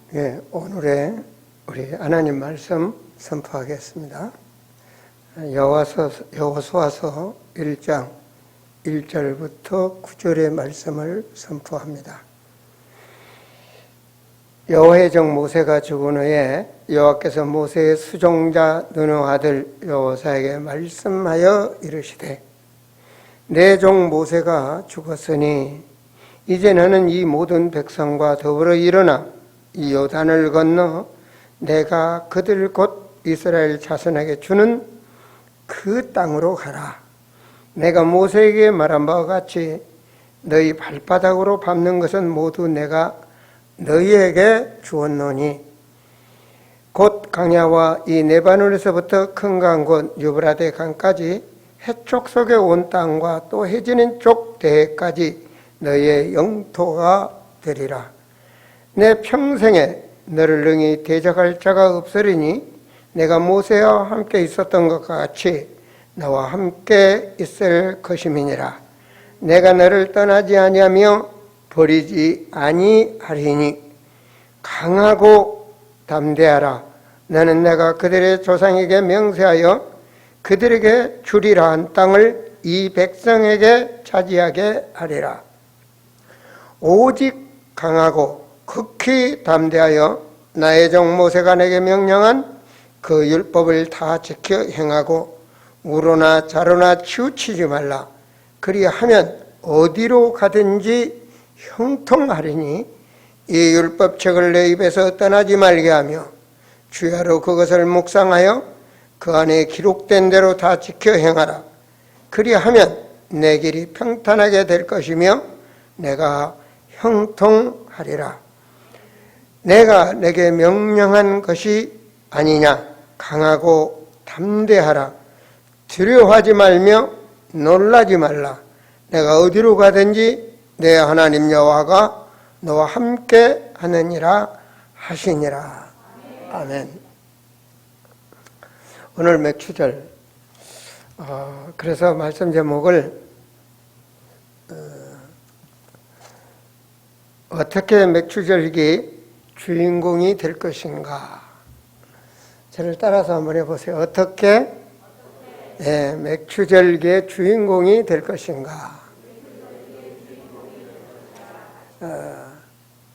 오늘의 우리 하나님 말씀 선포하겠습니다. 여호수아서 1장 1절부터 9절의 말씀을 선포합니다. 여호와의 종 모세가 죽은 후에 여호와께서 모세의 수종자 눈의 아들 여호사에게 말씀하여 이르시되, 내 종 모세가 죽었으니 이제 너는 이 모든 백성과 더불어 일어나 이 요단을 건너 내가 그들 곧 이스라엘 자손에게 주는 그 땅으로 가라. 내가 모세에게 말한 바와 같이 너희 발바닥으로 밟는 것은 모두 내가 너희에게 주었노니 곧 강야와 이 레바논에서부터 큰 강 곧 유브라데 강까지 해쪽 속에 온 땅과 또 해지는 쪽 대해까지 너희의 영토가 되리라. 내 평생에 너를 능히 대적할 자가 없으리니 내가 모세와 함께 있었던 것과 같이 너와 함께 있을 것임이니라. 내가 너를 떠나지 아니하며 버리지 아니하리니 강하고 담대하라. 너는 내가 그들의 조상에게 명세하여 그들에게 주리라 한 땅을 이 백성에게 차지하게 하리라. 오직 강하고 극히 담대하여 나의 종 모세가 내게 명령한 그 율법을 다 지켜 행하고 우로나 좌로나 치우치지 말라. 그리하면 어디로 가든지 형통하리니 이 율법책을 내 입에서 떠나지 말게 하며 주야로 그것을 묵상하여 그 안에 기록된 대로 다 지켜 행하라. 그리하면 내 길이 평탄하게 될 것이며 내가 형통하리라. 내가 내게 명령한 것이 아니냐. 강하고 담대하라. 두려워하지 말며 놀라지 말라. 내가 어디로 가든지 내 하나님 여호와가 너와 함께 하느니라 하시니라. 아멘. 오늘 맥추절, 그래서 말씀 제목을 어떻게 맥추절기 주인공이 될 것인가. 저를 따라서 한번 해보세요. 어떻게 맥추절기의 주인공이 될 것인가.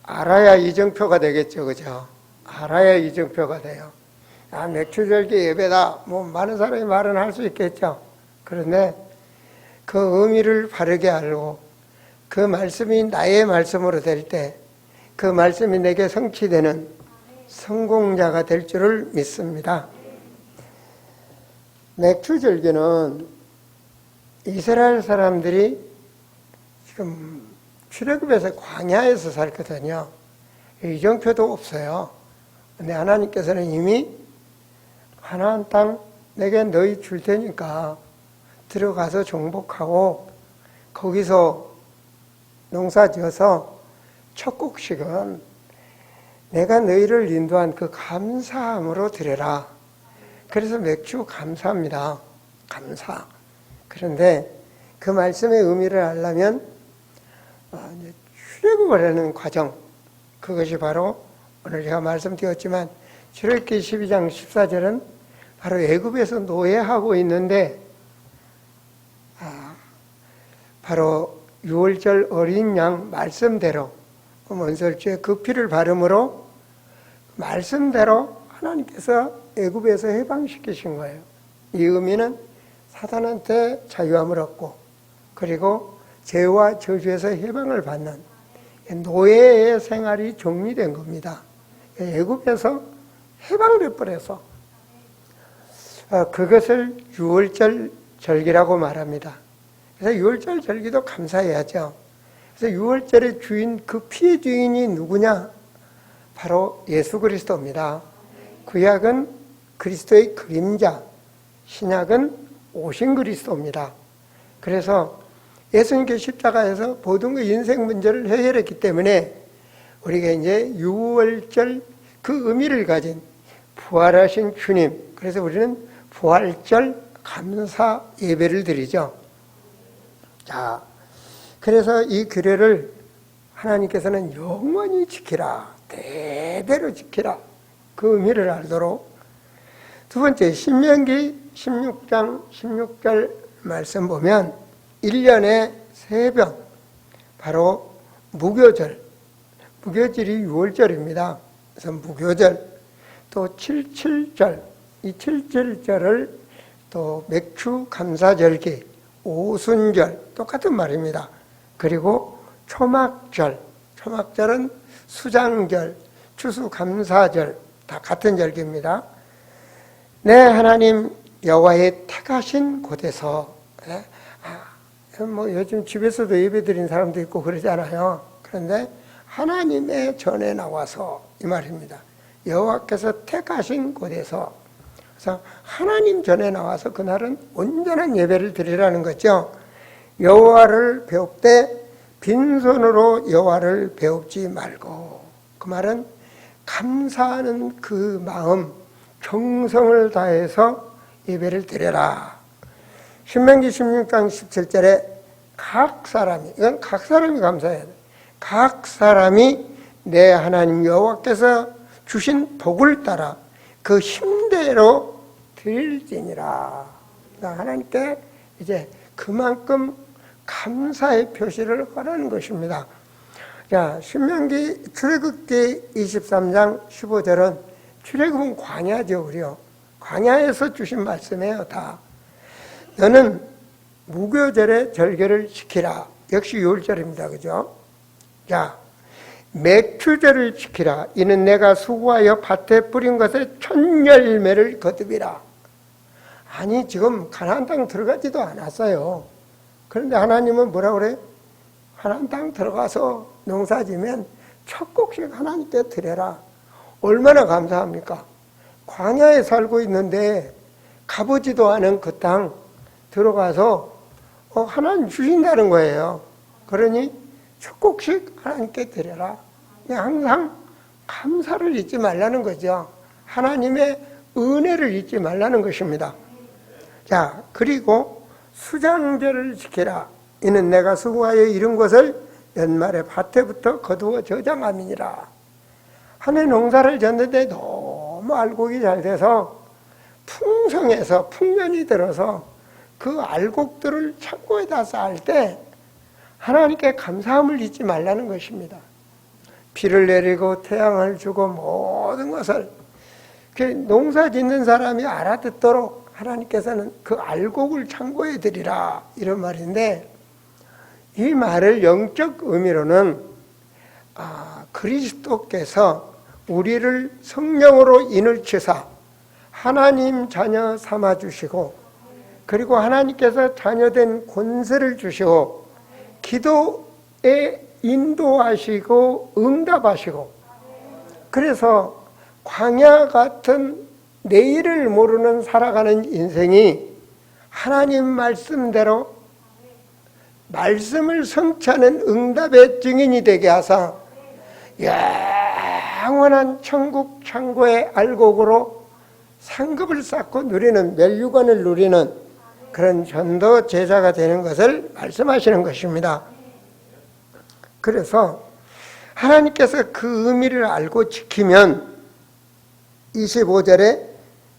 알아야 이정표가 되겠죠, 그죠? 알아야 이정표가 돼요. 맥추절기 예배다, 많은 사람이 말은 할 수 있겠죠. 그런데 그 의미를 바르게 알고 그 말씀이 나의 말씀으로 될 때 그 말씀이 내게 성취되는 성공자가 될 줄을 믿습니다. 맥추절기는 이스라엘 사람들이 지금 출애굽에서 광야에서 살거든요. 이정표도 없어요. 근데 하나님께서는 이미 가나안 땅 내게 너희 줄 테니까 들어가서 정복하고 거기서 농사 지어서 첫 곡식은 내가 너희를 인도한 그 감사함으로 드려라. 그래서 맥주 감사합니다. 감사. 그런데 그 말씀의 의미를 알려면 출애굽을 하는 과정, 그것이 바로 오늘 제가 말씀드렸지만 출애굽기 12장 14절은 바로 애굽에서 노예하고 있는데 바로 유월절 어린 양 말씀대로 원설주에 그 피를 바름으로 말씀대로 하나님께서 애굽에서 해방시키신 거예요. 이 의미는 사탄한테 자유함을 얻고 그리고 죄와 저주에서 해방을 받는 노예의 생활이 정리된 겁니다. 애굽에서 해방돼 버려서 그것을 유월절 절기라고 말합니다. 그래서 유월절 절기도 감사해야죠. 그래서 유월절의 주인, 그 피의 주인이 누구냐? 바로 예수 그리스도입니다. 구약은 그리스도의 그림자, 신약은 오신 그리스도입니다. 그래서 예수님께 십자가에서 모든 그 인생 문제를 해결했기 때문에 우리가 이제 유월절 그 의미를 가진 부활하신 주님, 그래서 우리는 부활절 감사 예배를 드리죠. 자, 그래서 이 규례를 하나님께서는 영원히 지키라. 대대로 지키라. 그 의미를 알도록. 두 번째, 신명기 16장 16절 말씀 보면 1년에 3번, 바로 무교절, 무교절이 6월절입니다. 그래서 무교절, 또 77절, 이 77절을 또 맥추감사절기, 오순절, 똑같은 말입니다. 그리고 초막절, 초막절은 수장절, 추수감사절, 다 같은 절기입니다. 내 하나님 여호와의 택하신 곳에서, 뭐 요즘 집에서도 예배드린 사람도 있고 그러잖아요. 그런데 하나님의 전에 나와서 이 말입니다. 여호와께서 택하신 곳에서, 그래서 하나님 전에 나와서 그날은 온전한 예배를 드리라는 거죠. 여호와를 배웁되 빈손으로 여호와를 배웁지 말고, 그 말은 감사하는 그 마음, 정성을 다해서 예배를 드려라. 신명기 16장 17절에 각 사람이, 이건 각 사람이 감사해야 돼. 각 사람이 내 하나님 여호와께서 주신 복을 따라 그 힘대로 드릴지니라. 하나님께 이제 그만큼 감사의 표시를 하라는 것입니다. 자, 신명기 출애굽기 23장 15절은 출애굽은 광야죠, 우리요. 광야에서 주신 말씀이에요, 다. 너는 무교절의 절개를 지키라. 역시 6월절입니다, 그죠? 자, 맥추절을 지키라. 이는 내가 수고하여 밭에 뿌린 것의 첫 열매를 거두리라. 아니, 지금 가나안 땅 들어가지도 않았어요. 그런데 하나님은 뭐라 그래? 가나안 땅 들어가서 농사지면 첫 곡씩 하나님께 드려라. 얼마나 감사합니까? 광야에 살고 있는데 가보지도 않은 그 땅 들어가서 하나님 주신다는 거예요. 그러니 첫 곡씩 하나님께 드려라. 항상 감사를 잊지 말라는 거죠. 하나님의 은혜를 잊지 말라는 것입니다. 자, 그리고 수장절을 지키라. 이는 내가 수고하여 이룬 것을 연말에 밭에부터 거두어 저장함이니라. 한 해 농사를 졌는데 너무 알곡이 잘 돼서 풍성해서 풍년이 들어서 그 알곡들을 창고에다 쌓을 때 하나님께 감사함을 잊지 말라는 것입니다. 비를 내리고 태양을 주고 모든 것을 농사 짓는 사람이 알아듣도록 하나님께서는 그 알곡을 창고에 드리라, 이런 말인데, 이 말을 영적 의미로는 그리스도께서 우리를 성령으로 인을 치사 하나님 자녀 삼아주시고, 그리고 하나님께서 자녀된 권세를 주시고 기도에 인도하시고 응답하시고, 그래서 광야 같은 내일을 모르는 살아가는 인생이 하나님 말씀대로 말씀을 성취하는 응답의 증인이 되게 하사 영원한 천국 창고의 알곡으로 상급을 쌓고 누리는, 멸류관을 누리는 그런 전도 제자가 되는 것을 말씀하시는 것입니다. 그래서 하나님께서 그 의미를 알고 지키면 25절에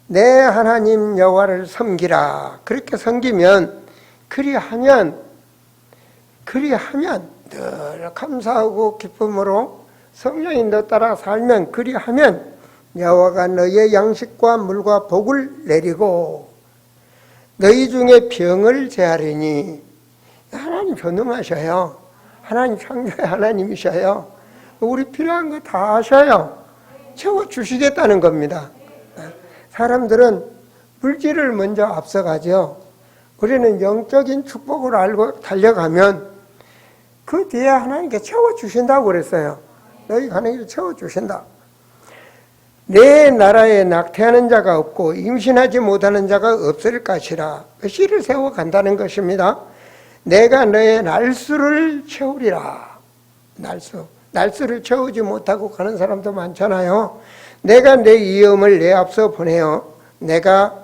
내 하나님 여호와를 섬기라. 그렇게 섬기면, 그리하면 늘 감사하고 기쁨으로 성령 인도 따라 살면, 그리하면 여호와가 너희의 양식과 물과 복을 내리고 너희 중에 병을 제하리니. 하나님 전능하셔요. 하나님 창조의 하나님이셔요. 우리 필요한 거 다 하셔요. 채워주시겠다는 겁니다. 사람들은 물질을 먼저 앞서가죠. 우리는 영적인 축복을 알고 달려가면 그 뒤에 하나님께 채워주신다고 그랬어요. 너희 가는 길 채워주신다. 내 나라에 낙태하는 자가 없고 임신하지 못하는 자가 없을 것이라. 씨를 세워 간다는 것입니다. 내가 너의 날수를 채우리라. 날수를 채우지 못하고 가는 사람도 많잖아요. 내가 내 위엄을 내 앞서 보내어 내가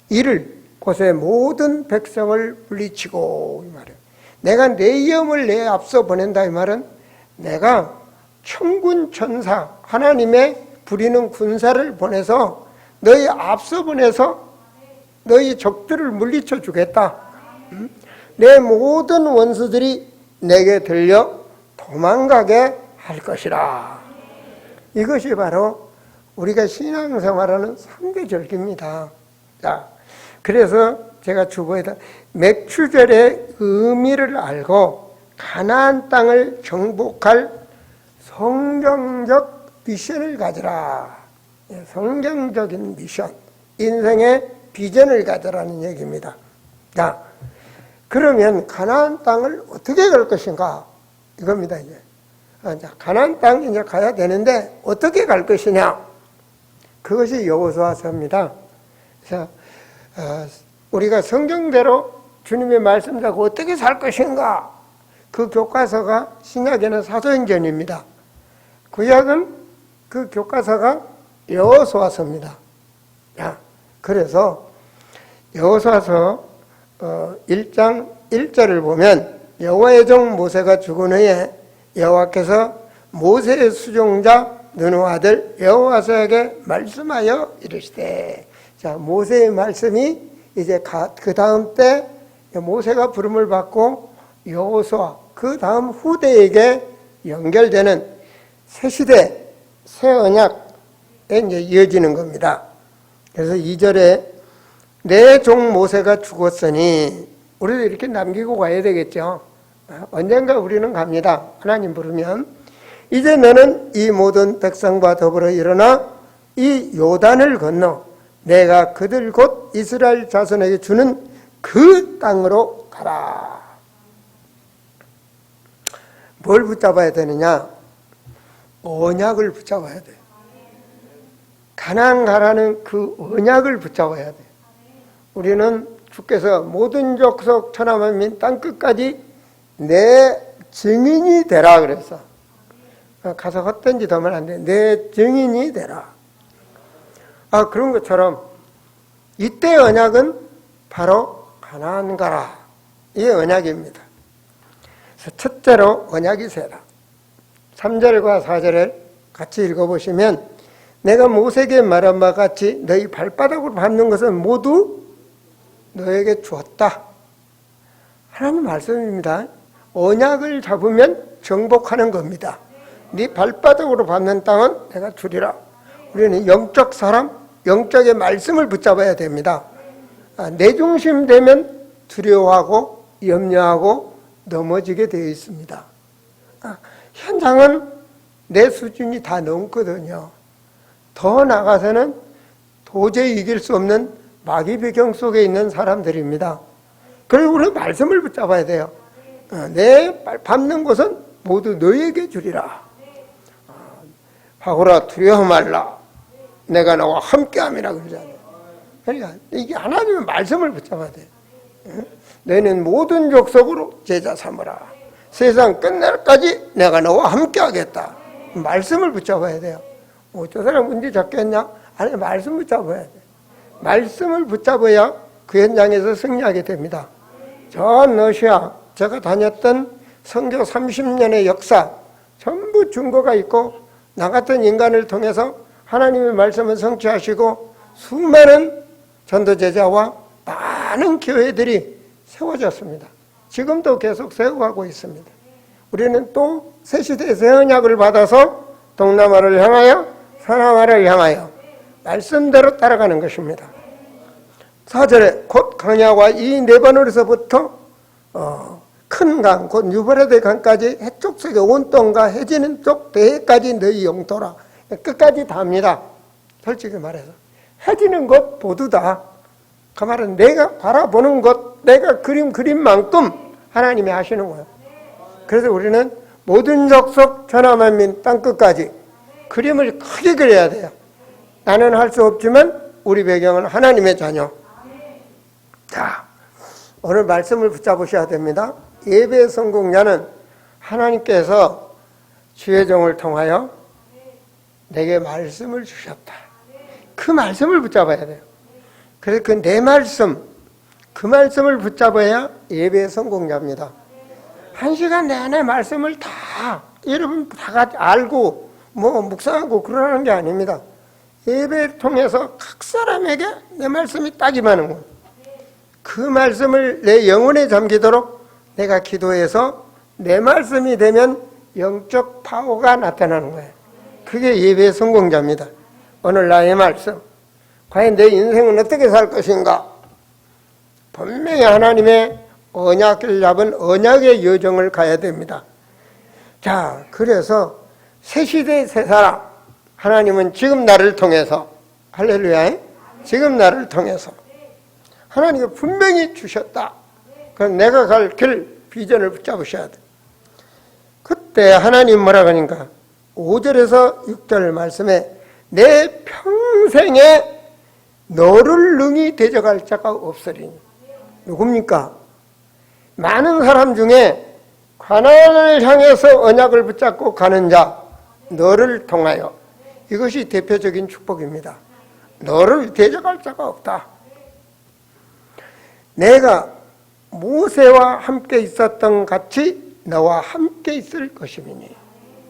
이를 곳의 모든 백성을 물리치고, 이 말이에요. 내가 내 위엄을 내 앞서 보낸다, 이 말은 내가 천군 천사, 하나님의 부리는 군사를 보내서 너희 앞서 보내서 너희 적들을 물리쳐 주겠다. 내 모든 원수들이 내게 들려 도망가게 할 것이라. 이것이 바로 우리가 신앙생활하는 3대 절기입니다. 자, 그래서 제가 주보에다 맥추절의 의미를 알고 가나안 땅을 정복할 성경적 미션을 가져라. 성경적인 미션, 인생의 비전을 가져라는 얘기입니다. 자, 그러면 가나안 땅을 어떻게 갈 것인가? 이겁니다, 이제. 자, 가나안 땅 이제 가야 되는데 어떻게 갈 것이냐? 그것이 여호수아서입니다. 그래서 우리가 성경대로 주님의 말씀대로 어떻게 살 것인가? 그 교과서가 신약에는 사도행전입니다. 구약은 그 교과서가 여호수아서입니다. 그래서 여호수아서 1장 1절을 보면 여호와의 종 모세가 죽은 후에 여호와께서 모세의 수종자 눈의 아들 여호와서에게 말씀하여 이르시되, 자, 모세의 말씀이 이제 그 다음 때 모세가 부름을 받고 여호수아 그 다음 후대에게 연결되는 새 시대 새 언약에 이제 이어지는 겁니다. 그래서 2절에 내 종 모세가 죽었으니, 우리도 이렇게 남기고 가야 되겠죠. 언젠가 우리는 갑니다. 하나님 부르면. 이제 너는 이 모든 백성과 더불어 일어나 이 요단을 건너 내가 그들 곧 이스라엘 자손에게 주는 그 땅으로 가라. 뭘 붙잡아야 되느냐? 언약을 붙잡아야 돼. 가나안 가라는 그 언약을 붙잡아야 돼. 우리는 주께서 모든 족속 천하만민 땅끝까지 내 증인이 되라 그랬어. 가서 헛된 짓 하면 안 돼. 내 증인이 되라. 그런 것처럼 이때 언약은 바로 가나안 가라, 이 언약입니다. 그래서 첫째로 언약이 세라. 3절과 4절을 같이 읽어보시면 내가 모세에게 말한 바와 같이 너희 발바닥으로 밟는 것은 모두 너에게 주었다. 하나님 말씀입니다. 언약을 잡으면 정복하는 겁니다. 네 발바닥으로 밟는 땅은 내가 주리라. 우리는 영적 사람, 영적의 말씀을 붙잡아야 됩니다. 내 중심 되면 두려워하고 염려하고 넘어지게 되어 있습니다. 현장은 내 수준이 다 넘거든요. 더 나가서는 도저히 이길 수 없는 마귀 배경 속에 있는 사람들입니다. 그리고 우리는 말씀을 붙잡아야 돼요. 내 밟는 곳은 모두 너에게 주리라. 하고라 두려워 말라. 내가 너와 함께함이라 그러잖아요. 그러니까 이게 하나님의 말씀을 붙잡아야 돼요. 너는 모든 족속으로 제자 삼으라. 세상 끝날까지 내가 너와 함께하겠다. 말씀을 붙잡아야 돼요. 저 사람 문제 잡겠냐? 아니, 말씀 붙잡아야 돼. 말씀을 붙잡아야 그 현장에서 승리하게 됩니다. 전 러시아 제가 다녔던 선교 30년의 역사 전부 증거가 있고, 나 같은 인간을 통해서 하나님의 말씀을 성취하시고 수많은 전도제자와 많은 교회들이 세워졌습니다. 지금도 계속 세워가고 있습니다. 우리는 또 새시대의 새 언약을 받아서 동남아를 향하여 서남아를 향하여 말씀대로 따라가는 것입니다. 4절에 곧 강야와 이 네바논에서부터 큰 강, 곧 유브라데 강까지 해쪽 속의 온동과 해지는 쪽 대해까지 너희 영토라. 끝까지 다합니다. 솔직히 말해서 해지는 것 모두 다. 그 말은 내가 바라보는 것, 내가 그린 만큼 하나님이 하시는 거예요. 그래서 우리는 모든 족속 천하만민 땅끝까지 그림을 크게 그려야 돼요. 나는 할 수 없지만 우리 배경은 하나님의 자녀. 자, 오늘 말씀을 붙잡으셔야 됩니다. 예배 성공자는 하나님께서 주의 종을 통하여 내게 말씀을 주셨다. 그 말씀을 붙잡아야 돼요. 그래서 그 내 말씀, 그 말씀을 붙잡아야 예배의 성공자입니다. 1시간 내내 말씀을 다 여러분 다 같이 알고 뭐 묵상하고 그러는 게 아닙니다. 예배를 통해서 각 사람에게 내 말씀이 딱 임하는 거예요. 그 말씀을 내 영혼에 잠기도록 내가 기도해서 내 말씀이 되면 영적 파워가 나타나는 거예요. 그게 예배의 성공자입니다. 오늘 나의 말씀, 과연 내 인생은 어떻게 살 것인가? 분명히 하나님의 언약을 잡은 언약의 여정을 가야 됩니다. 자, 그래서 새 시대 새 사람, 하나님은 지금 나를 통해서, 할렐루야, 지금 나를 통해서 하나님이 분명히 주셨다. 그럼 내가 갈 길, 비전을 붙잡으셔야 돼. 그때 하나님 뭐라고 하니까 5절에서 6절 말씀에 내 평생에 너를 능히 대적할 자가 없으리니. 누굽니까? 많은 사람 중에 가나안을 향해서 언약을 붙잡고 가는 자, 너를 통하여. 이것이 대표적인 축복입니다. 너를 대적할 자가 없다. 내가 모세와 함께 있었던 같이 너와 함께 있을 것이니.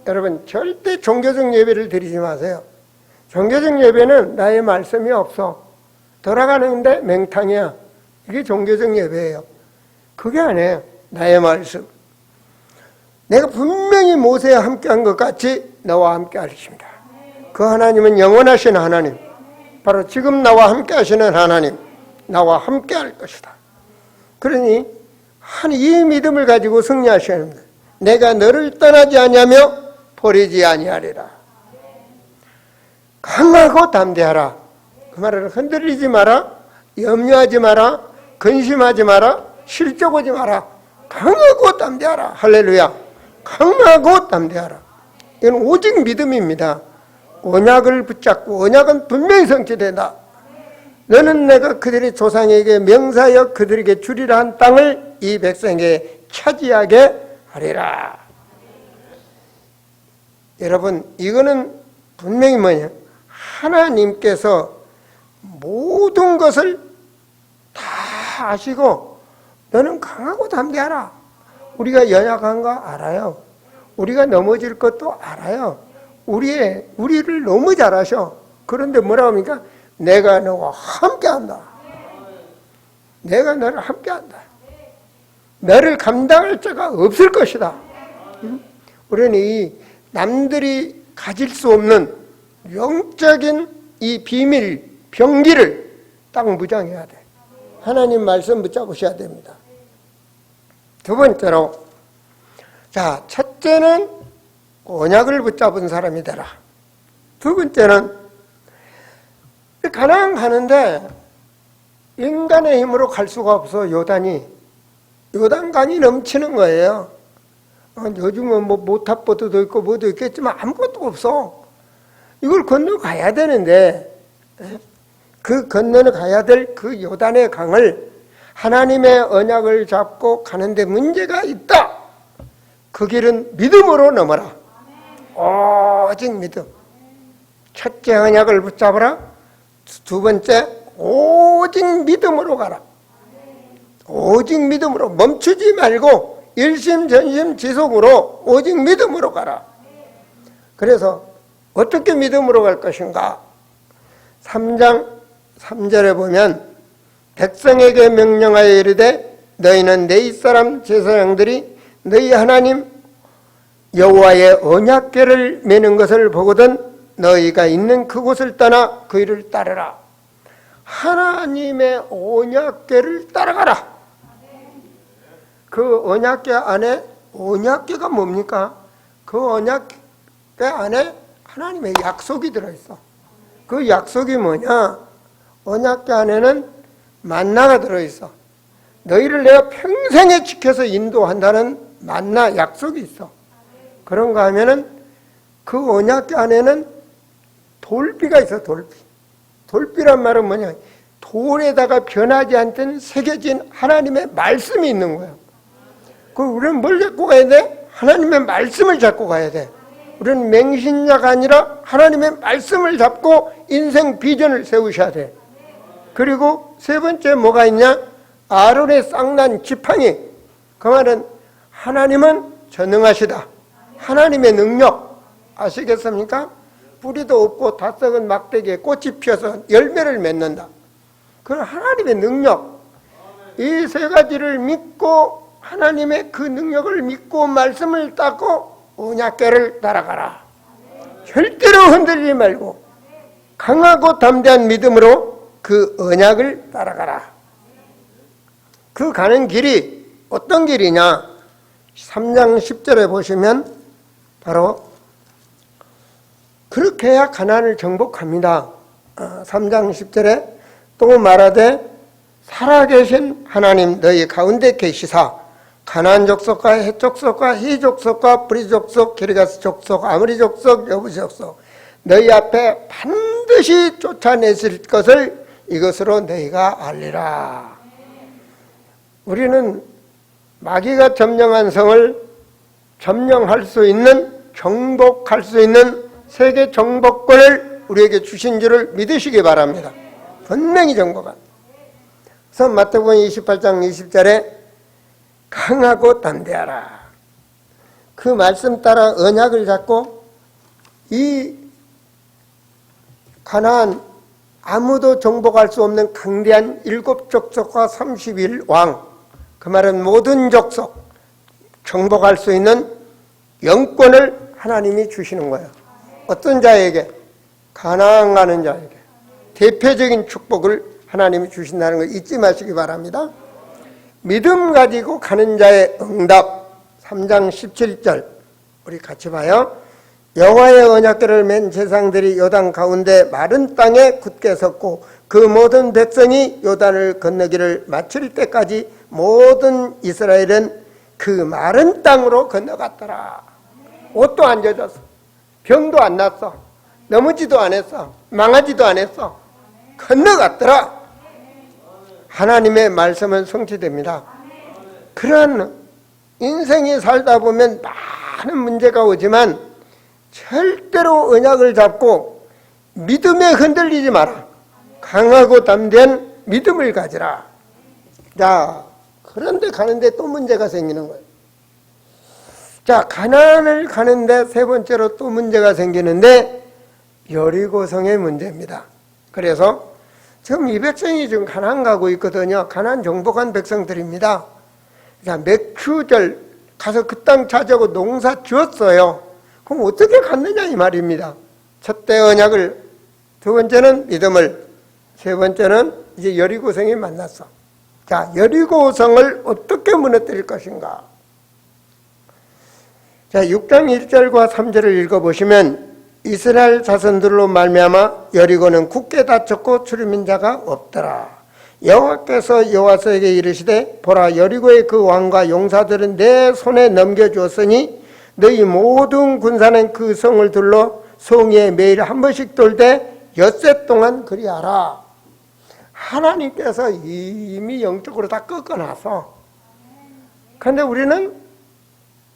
여러분, 절대 종교적 예배를 드리지 마세요. 종교적 예배는 나의 말씀이 없어. 돌아가는데 맹탕이야. 이게 종교적 예배예요. 그게 아니에요. 나의 말씀. 내가 분명히 모세와 함께한 것 같이 너와 함께 하십니다. 그 하나님은 영원하신 하나님. 바로 지금 나와 함께 하시는 하나님. 나와 함께 할 것이다. 그러니 이 믿음을 가지고 승리하셔야 합니다. 내가 너를 떠나지 아니하며 버리지 아니하리라. 강하고 담대하라. 그 말은 흔들리지 마라. 염려하지 마라. 근심하지 마라. 실족 오지 마라. 강하고 담대하라. 할렐루야. 강하고 담대하라. 이건 오직 믿음입니다. 언약을 붙잡고 언약은 분명히 성취된다. 너는 내가 그들의 조상에게 명사하여 그들에게 주리라 한 땅을 이 백성에게 차지하게 하리라. 여러분, 이거는 분명히 뭐냐? 하나님께서 모든 것을 다 아시고 너는 강하고 담대하라. 우리가 연약한 거 알아요. 우리가 넘어질 것도 알아요. 우리를 너무 잘 아셔. 그런데 뭐라고 합니까? 내가 너와 함께한다. 내가 너를 함께한다. 너를 감당할 자가 없을 것이다. 우리는 이 남들이 가질 수 없는 영적인 이 비밀, 병기를 딱 무장해야 돼. 하나님 말씀 붙잡으셔야 됩니다. 두 번째로, 자, 첫째는 언약을 붙잡은 사람이 되라. 두 번째는 가나안 가는데 인간의 힘으로 갈 수가 없어. 요단강이 넘치는 거예요. 요즘은 뭐 모탑보트도 있고 뭐도 있겠지만 아무것도 없어. 이걸 건너가야 되는데 그 건너가야 될 그 요단의 강을 하나님의 언약을 잡고 가는데 문제가 있다. 그 길은 믿음으로 넘어라. 오직 믿음. 첫째 언약을 붙잡아라. 두 번째 오직 믿음으로 가라. 오직 믿음으로 멈추지 말고 일심전심지속으로 오직 믿음으로 가라. 그래서 어떻게 믿음으로 갈 것인가? 3장 3절에 보면 백성에게 명령하여 이르되 너희는 내 이사람 제사장들이 너희 하나님 여호와의 언약궤를 매는 것을 보거든 너희가 있는 그곳을 떠나 그 일을 따르라. 하나님의 언약궤를 따라가라. 그 언약궤 안에, 언약궤가 뭡니까? 그 언약궤 안에 하나님의 약속이 들어있어. 그 약속이 뭐냐? 언약궤 안에는 만나가 들어있어. 너희를 내가 평생에 지켜서 인도한다는 만나 약속이 있어. 그런가 하면은 그 언약궤 안에는 돌비가 있어. 돌비란 말은 뭐냐? 돌에다가 변하지 않던 새겨진 하나님의 말씀이 있는 거예요. 우리는 뭘 잡고 가야 돼? 하나님의 말씀을 잡고 가야 돼. 우리는 맹신자가 아니라 하나님의 말씀을 잡고 인생 비전을 세우셔야 돼. 그리고 세 번째 뭐가 있냐? 아론의 쌍난 지팡이. 그 말은 하나님은 전능하시다. 하나님의 능력 아시겠습니까? 뿌리도 없고 다 썩은 막대기에 꽃이 피어서 열매를 맺는다. 그건 하나님의 능력. 이 세 가지를 믿고 하나님의 그 능력을 믿고 말씀을 닦고 언약궤를 따라가라. 절대로 흔들리지 말고 강하고 담대한 믿음으로 그 언약을 따라가라. 그 가는 길이 어떤 길이냐? 3장 10절에 보시면 바로 그렇게 해야 가나안을 정복합니다. 3장 10절에 또 말하되 살아계신 하나님 너희 가운데 계시사 가나안 족속과 헷 족속과 히 족속과 브리 족속 기르가스 족속 아모리 족속 여부시 족속 너희 앞에 반드시 쫓아내실 것을 이것으로 너희가 알리라. 우리는 마귀가 점령한 성을 점령할 수 있는 정복할 수 있는 세계 정복권을 우리에게 주신 줄을 믿으시기 바랍니다. 분명히 정복한. 그래서 마태복음 28장 20절에 강하고 담대하라. 그 말씀 따라 언약을 잡고 이 가나안 아무도 정복할 수 없는 강대한 7족속과 31왕, 그 말은 모든 족속 정복할 수 있는 영권을 하나님이 주시는 거예요. 어떤 자에게? 가나안 가는 자에게 대표적인 축복을 하나님이 주신다는 걸 잊지 마시기 바랍니다. 믿음 가지고 가는 자의 응답. 3장 17절 우리 같이 봐요. 여호와의 언약궤를 맨 제사장들이 요단 가운데 마른 땅에 굳게 섰고 그 모든 백성이 요단을 건너기를 마칠 때까지 모든 이스라엘은 그 마른 땅으로 건너갔더라. 옷도 안 젖었어. 병도 안 났어. 넘어지도 안 했어. 망하지도 안 했어. 건너갔더라. 하나님의 말씀은 성취됩니다. 그런 인생이 살다 보면 많은 문제가 오지만 절대로 언약을 잡고 믿음에 흔들리지 마라. 강하고 담대한 믿음을 가지라. 자, 그런데 가는데 또 문제가 생기는 거예요. 자, 가나안을 가는데 세 번째로 또 문제가 생기는데 여리고성의 문제입니다. 그래서 지금 이 백성이 지금 가나안 가고 있거든요. 가나안 정복한 백성들입니다. 자, 맥추절 가서 그 땅 차지하고 농사 지었어요. 그럼 어떻게 갔느냐 이 말입니다. 첫째 언약을, 두 번째는 믿음을, 세 번째는 이제 여리고성이 만났어. 자, 여리고성을 어떻게 무너뜨릴 것인가? 자, 6장 1절과 3절을 읽어보시면 이스라엘 자손들로 말미암아 여리고는 굳게 닫혔고 출입민 자가 없더라. 여호와께서 여호와서에게 이르시되 보라 여리고의 그 왕과 용사들은 내 손에 넘겨주었으니 너희 모든 군사는 그 성을 둘러 성에 매일 한 번씩 돌되 엿새 동안 그리하라. 하나님께서 이미 영적으로 다 꺾어놔서, 그런데 우리는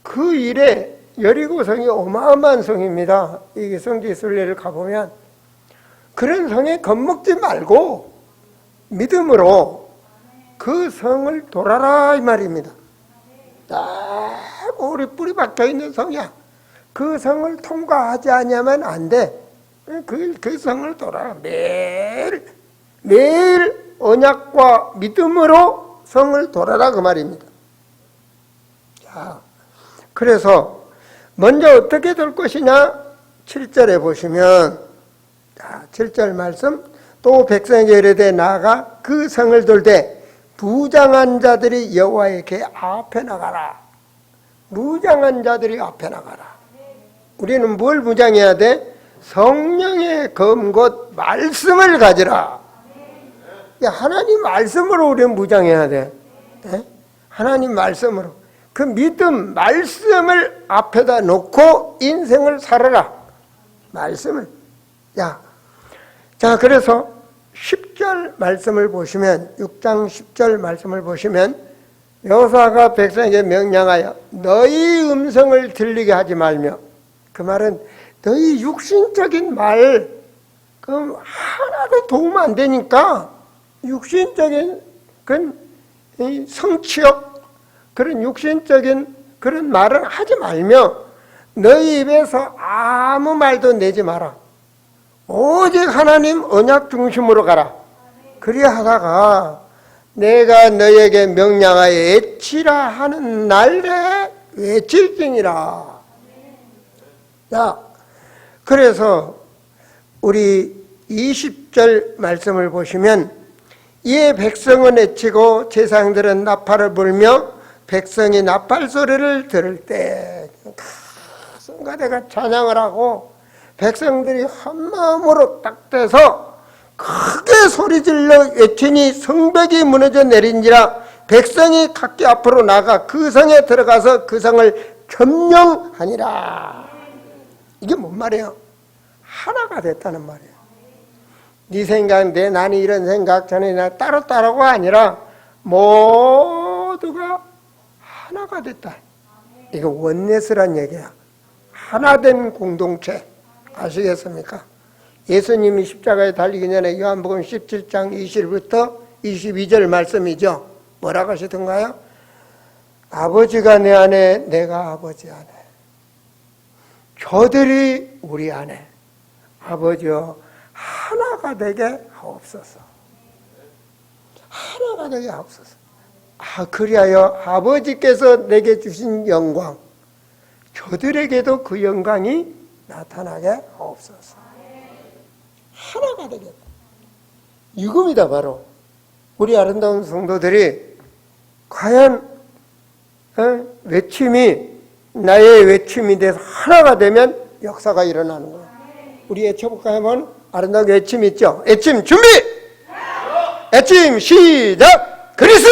그 일에 여리고성이 어마어마한 성입니다. 이게 성지 순례를 가보면 그런 성에 겁먹지 말고 믿음으로 그 성을 돌아라 이 말입니다. 오래 뿌리 박혀 있는 성이야. 그 성을 통과하지 않으면 안 돼. 그 성을 돌아라. 매일 언약과 믿음으로 성을 돌아라 그 말입니다. 자, 그래서 먼저 어떻게 될 것이냐? 7절에 보시면, 자, 7절 말씀, 또 백성에게 이르되 나아가 그 성을 돌되 무장한 자들이 여호와의 궤 앞에 나가라. 무장한 자들이 앞에 나가라. 우리는 뭘 무장해야 돼? 성령의 검곧 말씀을 가지라. 하나님 말씀으로 우리는 무장해야 돼. 하나님 말씀으로. 그 믿음, 말씀을 앞에다 놓고 인생을 살아라. 말씀을. 자, 그래서 10절 말씀을 보시면, 6장 10절 말씀을 보시면, 여호수아가 백성에게 명령하여 너희 음성을 들리게 하지 말며, 그 말은 너희 육신적인 말, 그 하나도 도움 안 되니까, 육신적인 그런 성취욕, 그런 육신적인 그런 말을 하지 말며 너희 입에서 아무 말도 내지 마라. 오직 하나님 언약 중심으로 가라. 그리 하다가 내가 너에게 명령하여 외치라 하는 날에 외칠지니라. 자, 그래서 우리 20절 말씀을 보시면 이에 백성은 외치고 제사장들은 나팔을 불며 백성이 나팔 소리를 들을 때 성가대가 찬양을 하고 백성들이 한마음으로 딱 돼서 크게 소리질러 외치니 성벽이 무너져 내린지라 백성이 각기 앞으로 나가 그 성에 들어가서 그 성을 점령하니라. 이게 뭔 말이에요? 하나가 됐다는 말이에요. 네 생각, 나는 이런 생각, 저는 나 따로따로가 아니라 모두가 하나가 됐다. 이거 원네스란 얘기야. 하나된 공동체. 아시겠습니까? 예수님이 십자가에 달리기 전에 요한복음 17장 20부터 22절 말씀이죠. 뭐라고 하시던가요? 아버지가 내 안에, 내가 아버지 안에, 저들이 우리 안에, 아버지여 하나가 되게 하옵소서. 하나가 되게 하옵소서. 그리하여 아버지께서 내게 주신 영광, 저들에게도 그 영광이 나타나게 하옵소서. 하나가 되겠다. 이겁니다. 바로 우리 아름다운 성도들이 과연 외침이 나의 외침이 돼서 하나가 되면 역사가 일어나는 거예요. 우리 외쳐볼까요? 한번 아름다운 외침 있죠? 외침 준비! 외침 시작! 그리스도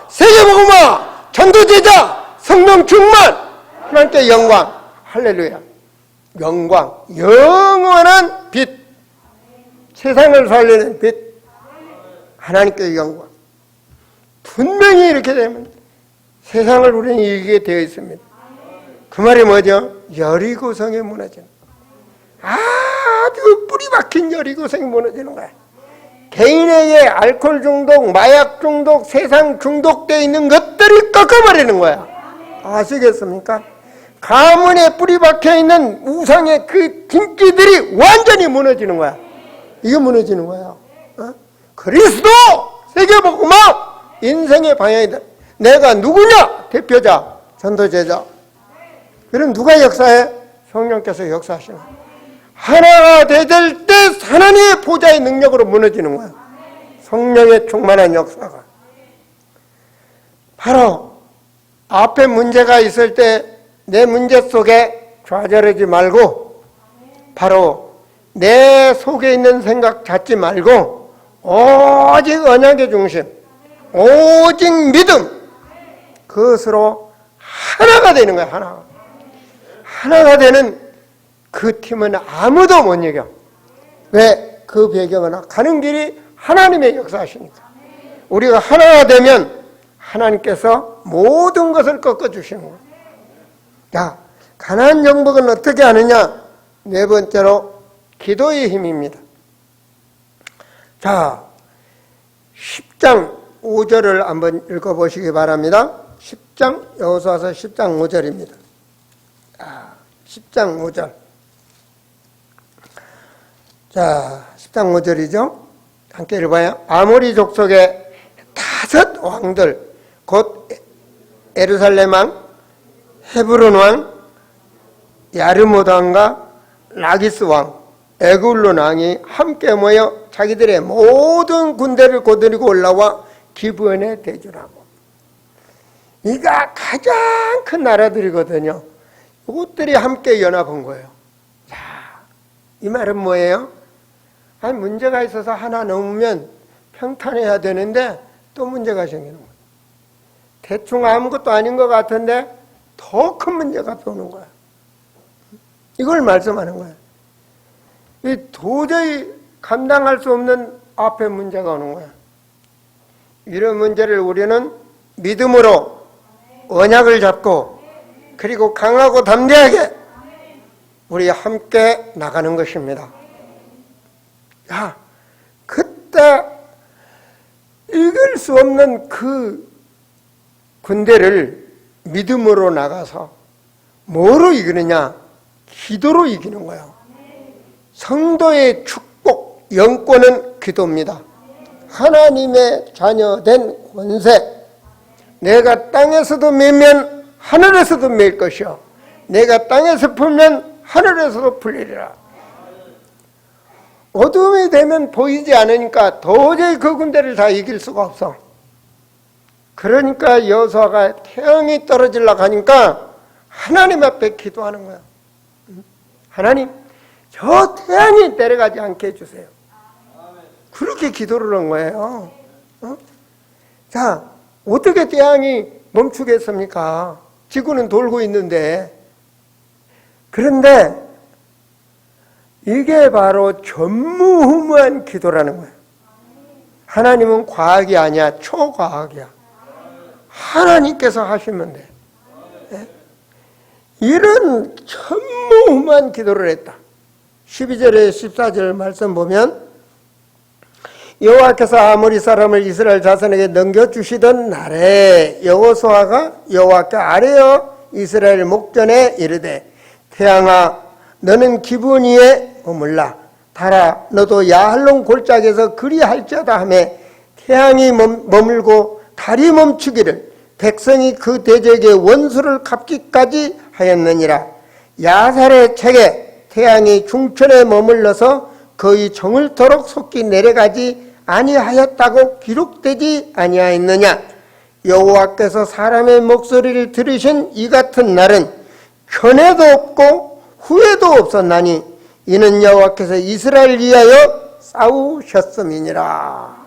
세계복음화 전도제자 성령 충만 하나님께 영광 할렐루야. 영광 영원한 빛 세상을 살리는 빛 하나님께 영광. 분명히 이렇게 되면 세상을 우리는 이기게 되어 있습니다. 그 말이 뭐죠? 여리고성이 무너지는, 아주 뿌리 박힌 여리고성이 무너지는 거야. 개인에게 알코올 중독, 마약 중독, 세상 중독되어 있는 것들이 꺾어버리는 거야. 아시겠습니까? 가문에 뿌리 박혀 있는 우상의 그 김기들이 완전히 무너지는 거야. 이거 무너지는 거야. 그리스도 세계복음화 인생의 방향이다. 내가 누구냐? 대표자, 전도제자. 그럼 누가 역사해? 성령께서 역사하시는 거야. 하나가 되될 때 하나님의 보좌의 능력으로 무너지는 거야. 성령의 충만한 역사가. 바로 앞에 문제가 있을 때 내 문제 속에 좌절하지 말고 바로 내 속에 있는 생각 찾지 말고 오직 언약의 중심, 오직 믿음, 그것으로 하나가 되는 거야. 하나가 되는 그 팀은 아무도 못 이겨. 왜? 그 배경은 가는 길이 하나님의 역사하시니까. 우리가 하나가 되면 하나님께서 모든 것을 꺾어주시는 거야. 자, 가나안 정복은 어떻게 하느냐? 네 번째로 기도의 힘입니다. 자, 10장 5절을 한번 읽어보시기 바랍니다. 10장, 여호수아서 10장 5절입니다. 10장 5절. 자, 10장 5절이죠. 함께 읽어봐요. 아모리 족속의 5 왕들, 곧 예루살렘 왕, 헤브론 왕, 야르모드 왕과 라기스 왕, 에글론 왕이 함께 모여 자기들의 모든 군대를 거느리고 올라와 기브온에 대주라고. 이가 가장 큰 나라들이거든요. 이것들이 함께 연합한 거예요. 자, 이 말은 뭐예요? 아니, 문제가 있어서 하나 넘으면 평탄해야 되는데 또 문제가 생기는 거예요. 대충 아무것도 아닌 것 같은데 더 큰 문제가 오는 거야. 이걸 말씀하는 거야. 이 도저히 감당할 수 없는 앞에 문제가 오는 거야. 이런 문제를 우리는 믿음으로 언약을 잡고 그리고 강하고 담대하게 우리 함께 나가는 것입니다. 야, 그때 이길 수 없는 그 군대를 믿음으로 나가서 뭐로 이기느냐? 기도로 이기는 거예요. 성도의 축복, 영권은 기도입니다. 하나님의 자녀된 권세. 내가 땅에서도 매면 하늘에서도 맬 것이요, 내가 땅에서 풀면 하늘에서도 풀리리라. 어둠이 되면 보이지 않으니까 도저히 그 군대를 다 이길 수가 없어. 그러니까 여호수아가 태양이 떨어지려고 하니까 하나님 앞에 기도하는 거야. 하나님, 저 태양이 내려가지 않게 해주세요. 그렇게 기도를 한 거예요. 자, 어떻게 태양이 멈추겠습니까? 지구는 돌고 있는데. 그런데 이게 바로 전무후무한 기도라는 거예요. 하나님은 과학이 아니야, 초과학이야. 하나님께서 하시면 돼. 네? 이런 전무후무한 기도를 했다. 12절에 14절 말씀 보면, 여호와께서 아모리 사람을 이스라엘 자손에게 넘겨주시던 날에 여호수아가 여호와께 아뢰어 이스라엘 목전에 이르되, 태양아, 너는 기분 위에 머물라. 달아, 너도 야할론 골짜기에서 그리할지어다 하며, 태양이 머물고 달이 멈추기를, 백성이 그 대적의 원수를 갚기까지 하였느니라. 야살의 책에 태양이 중천에 머물러서 거의 정을토록 솟기 내려가지 아니하였다고 기록되지 아니하였느냐. 여호와께서 사람의 목소리를 들으신 이 같은 날은 전에도 없고 후에도 없었나니 이는 여호와께서 이스라엘 위하여 싸우셨음이니라.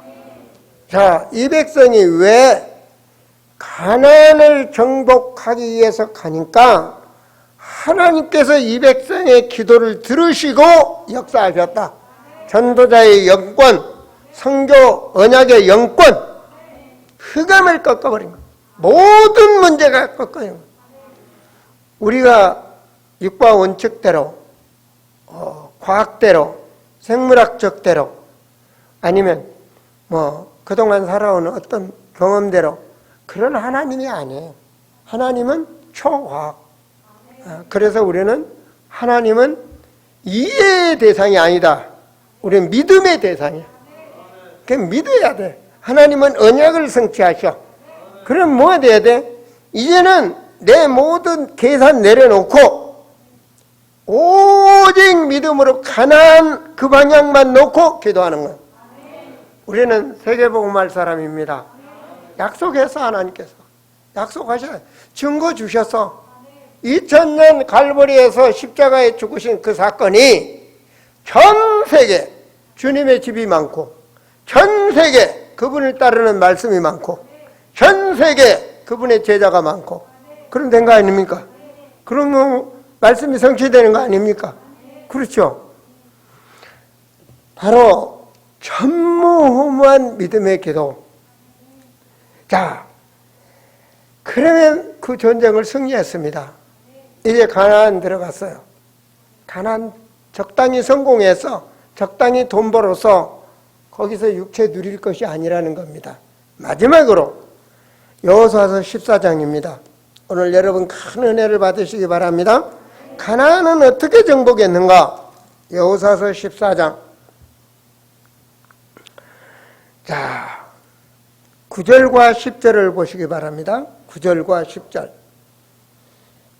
자, 이 백성이 왜 가나안을 정복하기 위해서 가니까 하나님께서 이 백성의 기도를 들으시고 역사하셨다. 전도자의 영권, 선교 언약의 영권, 흑암을 꺾어버린 거예요. 모든 문제가 꺾어진 거예요. 우리가 육과 원칙대로, 과학대로, 생물학적대로, 아니면 그동안 살아온 어떤 경험대로 그런 하나님이 아니에요. 하나님은 초과학. 그래서 우리는 하나님은 이해의 대상이 아니다. 우리는 믿음의 대상이야. 그냥 믿어야 돼. 하나님은 언약을 성취하셔. 그럼 뭐가 돼야 돼? 이제는 내 모든 계산 내려놓고 오직 믿음으로 가나안 그 방향만 놓고 기도하는 거예요. 우리는 세계복음할 사람입니다. 약속했어. 하나님께서 약속하셔. 증거 주셔서 2000년 갈보리에서 십자가에 죽으신 그 사건이 전 세계 주님의 집이 많고, 전 세계 그분을 따르는 말씀이 많고, 전 세계 그분의 제자가 많고, 그럼 된 거 아닙니까? 그러면 말씀이 성취되는 거 아닙니까? 그렇죠. 바로 전무후무한 믿음의 기도. 자, 그러면 그 전쟁을 승리했습니다. 이제 가나안 들어갔어요. 가나안 적당히 성공해서 적당히 돈 벌어서 거기서 육체 누릴 것이 아니라는 겁니다. 마지막으로 여호수아서 14장입니다. 오늘 여러분 큰 은혜를 받으시기 바랍니다. 가나안은 어떻게 정복했는가? 여호수아서 14장. 자, 9절과 10절을 보시기 바랍니다. 9절과 10절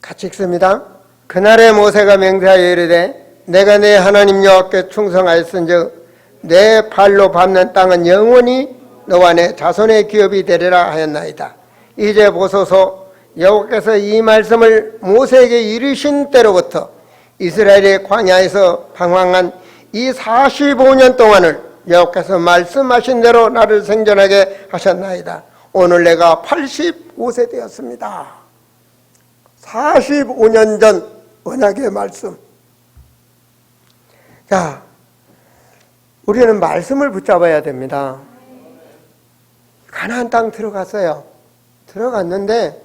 같이 읽습니다. 그날에 모세가 맹세하여 이르되, 내가 내 하나님 여호와께 충성하였은즉 내 발로 밟는 땅은 영원히 너와 내 자손의 기업이 되리라 하였나이다. 이제 보소서, 여호와께서 이 말씀을 모세에게 이르신 때로부터 이스라엘의 광야에서 방황한 이 45년 동안을 여호와께서 말씀하신 대로 나를 생존하게 하셨나이다. 오늘 내가 85세 되었습니다. 45년 전 언약의 말씀. 자, 우리는 말씀을 붙잡아야 됩니다. 가나안 땅 들어갔어요. 들어갔는데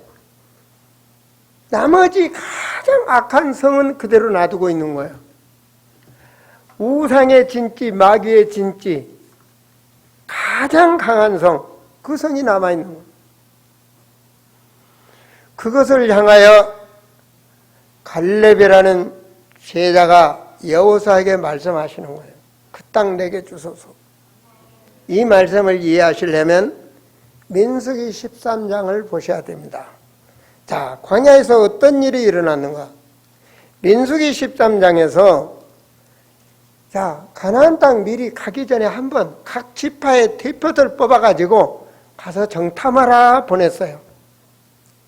나머지 가장 악한 성은 그대로 놔두고 있는 거예요. 우상의 진지, 마귀의 진지, 가장 강한 성, 그 성이 남아있는 거예요. 그것을 향하여 갈렙이라는 제자가 여호수아에게 말씀하시는 거예요. 그 땅 내게 주소서. 이 말씀을 이해하시려면 민수기 13장을 보셔야 됩니다. 자, 광야에서 어떤 일이 일어났는가? 민수기 13장에서 자, 가나안 땅 미리 가기 전에 한번 각 지파의 대표들 뽑아가지고 가서 정탐하라 보냈어요.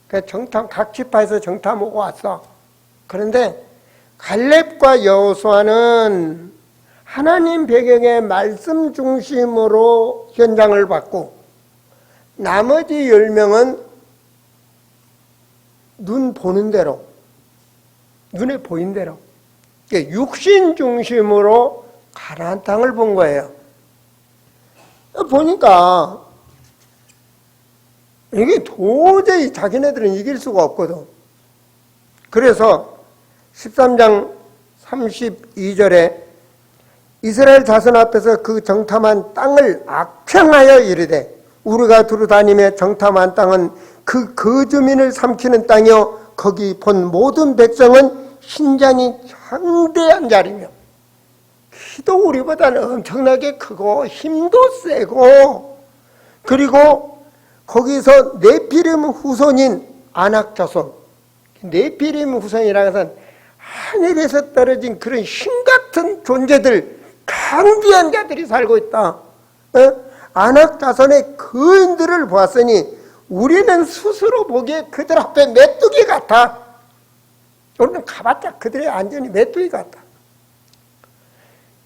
그 각 지파에서 정탐 오고 왔어. 그런데 갈렙과 여호수아는 하나님 배경의 말씀 중심으로 현장을 봤고, 나머지 10명은 눈 보는 대로, 눈에 보인 대로, 육신 중심으로 가나안 땅을 본 거예요. 보니까 이게 도저히 자기네들은 이길 수가 없거든. 그래서 13장 32절에 이스라엘 자손 앞에서 그 정탐한 땅을 악평하여 이르되 우리가 두루 다니며 정탐한 땅은 그 거주민을 삼키는 땅이요 거기 본 모든 백성은 신장이 장대한 자리며 키도 우리보다는 엄청나게 크고 힘도 세고, 그리고 거기서 네피림 후손인 아낙 자손, 네피림 후손이라는 것은 하늘에서 떨어진 그런 신같은 존재들, 강대한 자들이 살고 있다. 아낙 자손의 거인들을 보았으니 우리는 스스로 보기에 그들 앞에 메뚜기 같아. 우리는 가봤자 그들의 안전이 메뚜기 같다.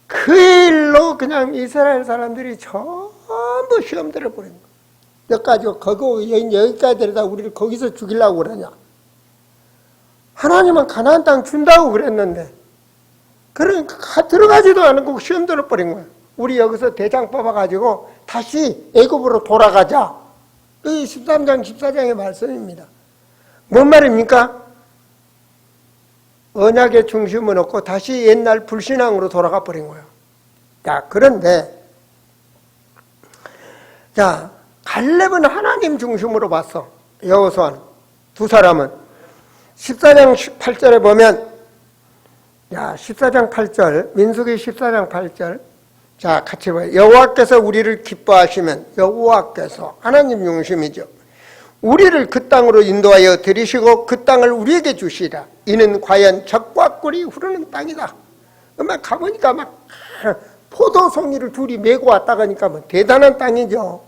그 일로 그냥 이스라엘 사람들이 전부 시험 들어버린 거야. 여기까지, 여기까지 데려다 우리를 거기서 죽이려고 그러냐. 하나님은 가나안 땅 준다고 그랬는데, 그러니까 들어가지도 않고 시험 들어버린 거야. 우리 여기서 대장 뽑아가지고 다시 애굽으로 돌아가자. 이 13장, 14장의 말씀입니다. 뭔 말입니까? 언약의 중심은 없고 다시 옛날 불신앙으로 돌아가 버린 거예요. 자, 그런데 자, 갈렙은 하나님 중심으로 봤어. 여호수아는, 두 사람은 14장 18절에 보면, 야, 14장 8절, 민수기 14장 8절, 자, 같이 봐요. 여호와께서 우리를 기뻐하시면, 여호와께서 하나님 중심이죠. 우리를 그 땅으로 인도하여 들이시고 그 땅을 우리에게 주시라. 이는 과연 젖과 꿀이 흐르는 땅이다. 막 가보니까 막 포도송이를 둘이 메고 왔다 가니까 뭐 대단한 땅이죠.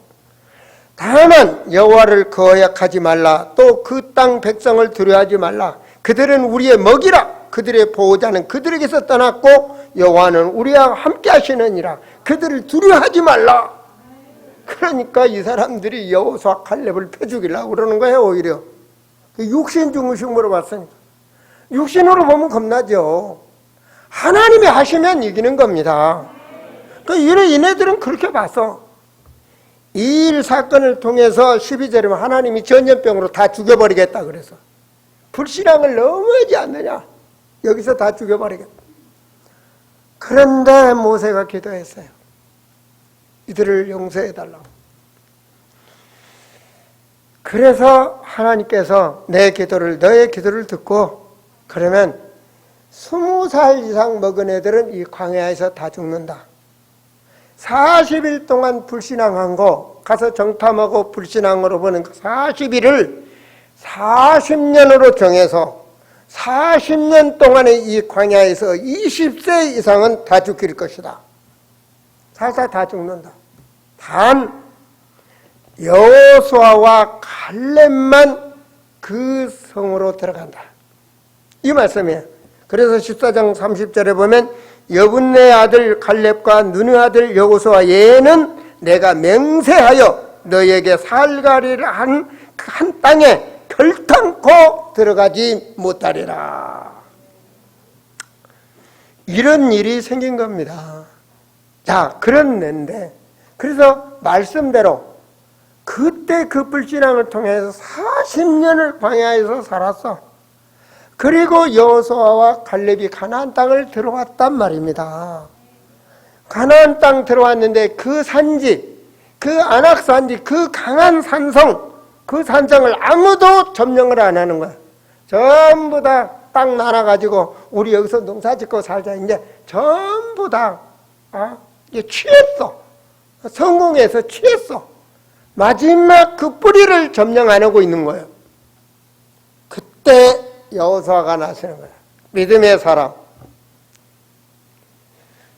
다만 여호와를 거역하지 말라. 또 그 땅 백성을 두려워하지 말라. 그들은 우리의 먹이라. 그들의 보호자는 그들에게서 떠났고 여호와는 우리와 함께 하시느니라. 그들을 두려워하지 말라. 그러니까 이 사람들이 여호수아 갈렙을 펴죽이려고 그러는 거예요. 오히려 육신 중심으로 봤으니까. 육신으로 보면 겁나죠. 하나님이 하시면 이기는 겁니다. 얘네들은 그렇게 봤어. 이 일 사건을 통해서 12절에 하나님이 전염병으로 다 죽여버리겠다 그래서. 불신앙을 너무하지 않느냐. 여기서 다 죽여버리겠다. 그런데 모세가 기도했어요. 이들을 용서해달라고. 그래서 하나님께서 내 기도를, 너의 기도를 듣고, 그러면 20살 이상 먹은 애들은 이 광야에서 다 죽는다. 40일 동안 불신앙한 거, 가서 정탐하고 불신앙으로 보는 그 40일을 40년으로 정해서 40년 동안에 이 광야에서 20세 이상은 다 죽일 것이다. 살살 다 죽는다. 단 여호수아와 갈렙만 그 성으로 들어간다. 이 말씀이에요. 그래서 14장 30절에 보면 여분네 아들 갈렙과 눈의 아들 여호수아 얘는 내가 맹세하여 너에게 살가리를 한 땅에 결탄코 들어가지 못하리라. 이런 일이 생긴 겁니다. 자, 그런데 그래서 말씀대로 그때 그 불신앙을 통해서 40년을 광야에서 살았어. 그리고 여호수아와 갈렙이 가나안 땅을 들어왔단 말입니다. 가나안 땅 들어왔는데 그 산지, 그 아낙 산지, 그 강한 산성, 그 산성을 아무도 점령을 안 하는 거야. 전부 다 땅 나눠가지고 우리 여기서 농사 짓고 살자. 이제 전부 다 이제 취했어. 성공해서 취했어. 마지막 그 뿌리를 점령 안 하고 있는 거예요. 그때 여호수아가 나서는 거예요. 믿음의 사람.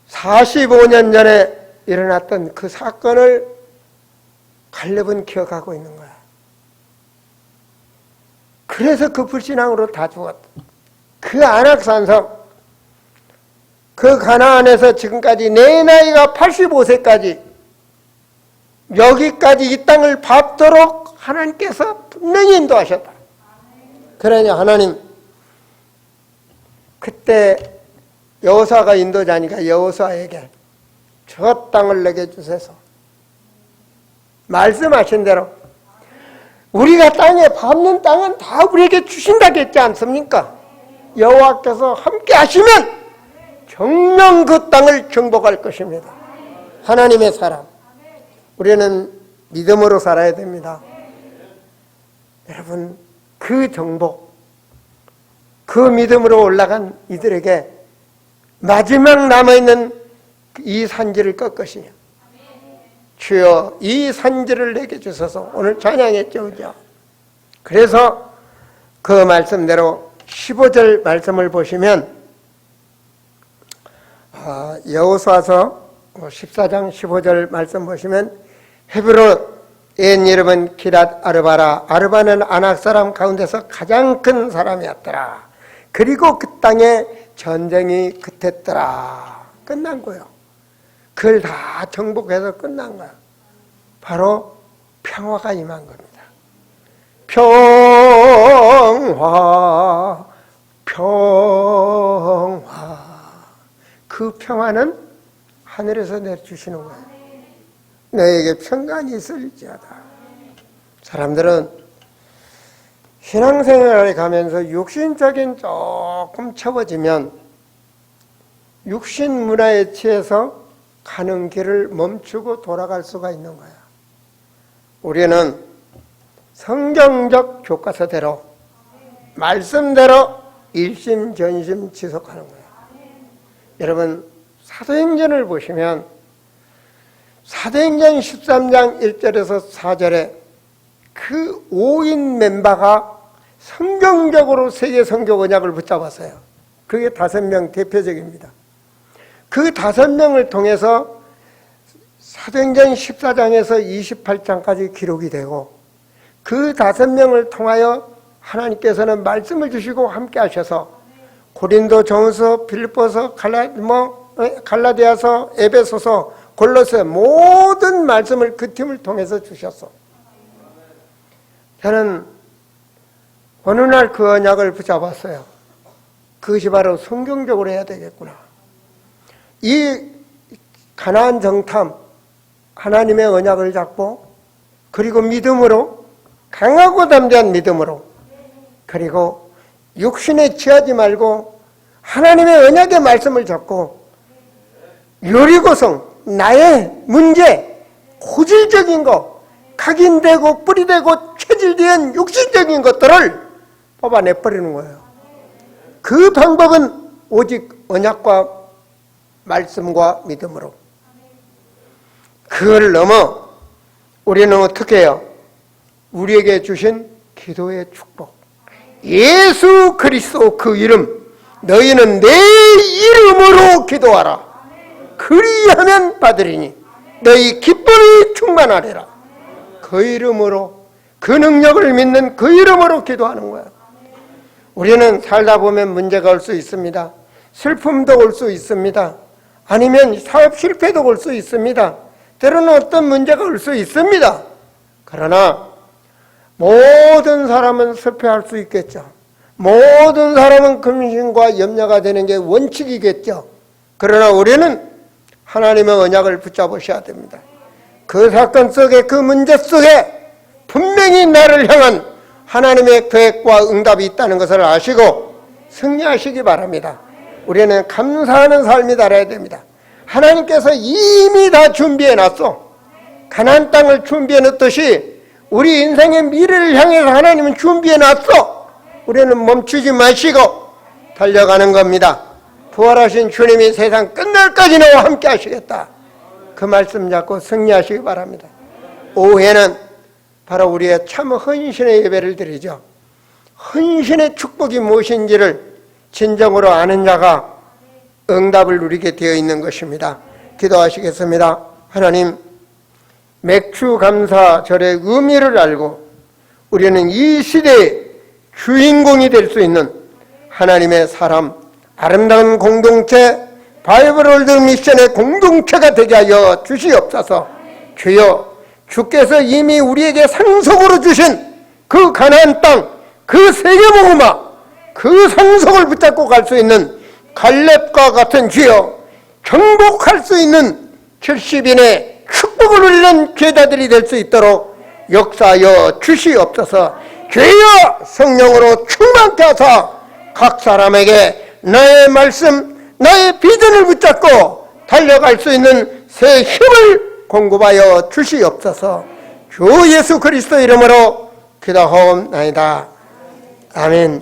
45년 전에 일어났던 그 사건을 갈렙은 기억하고 있는 거야. 그래서 그 불신앙으로 다 죽었다. 그 안악산성, 그 가나안에서 지금까지 내 나이가 85세까지 여기까지 이 땅을 밟도록 하나님께서 분명히 인도하셨다. 그러니 하나님, 그때 여호수아가 인도자니까 여호수아에게 저 땅을 내게 주소서. 말씀하신 대로 우리가 땅에 밟는 땅은 다 우리에게 주신다겠지 않습니까? 여호와께서 함께 하시면 정녕 그 땅을 정복할 것입니다. 하나님의 사람, 우리는 믿음으로 살아야 됩니다. 여러분, 그 정복, 그 믿음으로 올라간 이들에게 마지막 남아있는 이 산지를 꺾으시냐. 주여, 이 산지를 내게 주셔서. 오늘 찬양했죠, 그죠? 그래서 그 말씀대로 15절 말씀을 보시면 여호수아서 14장 15절 말씀 보시면 헤브론 옛 이름은 기랏 아르바라. 아르바는 아낙 사람 가운데서 가장 큰 사람이었더라. 그리고 그 땅에 전쟁이 끝했더라. 끝난 거예요. 그걸 다 정복해서 끝난 거야. 바로 평화가 임한 겁니다. 평화, 평화. 그 평화는 하늘에서 내주시는 거예요. 너에게 평강이 있을지어다. 사람들은 신앙생활에 가면서 육신적인 조금 채워지면 육신 문화에 취해서 가는 길을 멈추고 돌아갈 수가 있는 거야. 우리는 성경적 교과서대로 말씀대로 일심전심 지속하는 거야. 여러분, 사도행전을 보시면 사도행전 13장 1절에서 4절에 그 5인 멤버가 성경적으로 세계 선교 언약을 붙잡았어요. 그게 5명 대표적입니다. 그 5명을 통해서 사도행전 14장에서 28장까지 기록이 되고 그 5명을 통하여 하나님께서는 말씀을 주시고 함께 하셔서 고린도, 전서, 빌립보서, 갈라디아서, 에베소서, 골로새 모든 말씀을 그 팀을 통해서 주셨어. 저는 어느 날 그 언약을 붙잡았어요. 그것이 바로 성경적으로 해야 되겠구나. 이 가나안 정탐, 하나님의 언약을 잡고, 그리고 믿음으로, 강하고 담대한 믿음으로, 그리고 육신에 취하지 말고 하나님의 언약의 말씀을 잡고 요리고성, 나의 문제, 고질적인 거, 각인되고 뿌리되고 체질된 육신적인 것들을 뽑아내버리는 거예요. 그 방법은 오직 언약과 말씀과 믿음으로. 그걸 넘어 우리는 어떻게 해요? 우리에게 주신 기도의 축복, 예수 그리스도 그 이름, 너희는 내 이름으로 기도하라. 그리하면 받으리니 너희 기쁨이 충만하리라. 그 이름으로, 그 능력을 믿는 그 이름으로 기도하는 거야. 우리는 살다 보면 문제가 올 수 있습니다. 슬픔도 올 수 있습니다. 아니면 사업 실패도 올 수 있습니다. 때로는 어떤 문제가 올 수 있습니다. 그러나 모든 사람은 실패할 수 있겠죠. 모든 사람은 근심과 염려가 되는 게 원칙이겠죠. 그러나 우리는 하나님의 언약을 붙잡으셔야 됩니다. 그 사건 속에, 그 문제 속에 분명히 나를 향한 하나님의 계획과 응답이 있다는 것을 아시고 승리하시기 바랍니다. 우리는 감사하는 삶이 달아야 됩니다. 하나님께서 이미 다 준비해 놨어. 가나안 땅을 준비해 놓듯이 우리 인생의 미래를 향해서 하나님은 준비해 놨어. 우리는 멈추지 마시고 달려가는 겁니다. 부활하신 주님이 세상 끝날까지 너와 함께 하시겠다. 그 말씀 잡고 승리하시기 바랍니다. 오후에는 바로 우리의 참 헌신의 예배를 드리죠. 헌신의 축복이 무엇인지를 진정으로 아는 자가 응답을 누리게 되어 있는 것입니다. 기도하시겠습니다. 하나님, 맥추감사절의 의미를 알고 우리는 이 시대의 주인공이 될 수 있는 하나님의 사람, 아름다운 공동체, 바이블월드 미션의 공동체가 되게 하여 주시옵소서. 주여, 주께서 이미 우리에게 상속으로 주신 그 가나안 땅, 그 세계복음화, 그 상속을 붙잡고 갈 수 있는 갈렙과 같은 주여, 정복할 수 있는 70인의 축복을 누리는 제자들이 될 수 있도록 역사하여 주시옵소서. 주여, 성령으로 충만케 하사 각 사람에게 나의 말씀, 나의 비전을 붙잡고 달려갈 수 있는 새 힘을 공급하여 주시옵소서. 주 예수 그리스도 이름으로 기도하옵나이다. 아멘.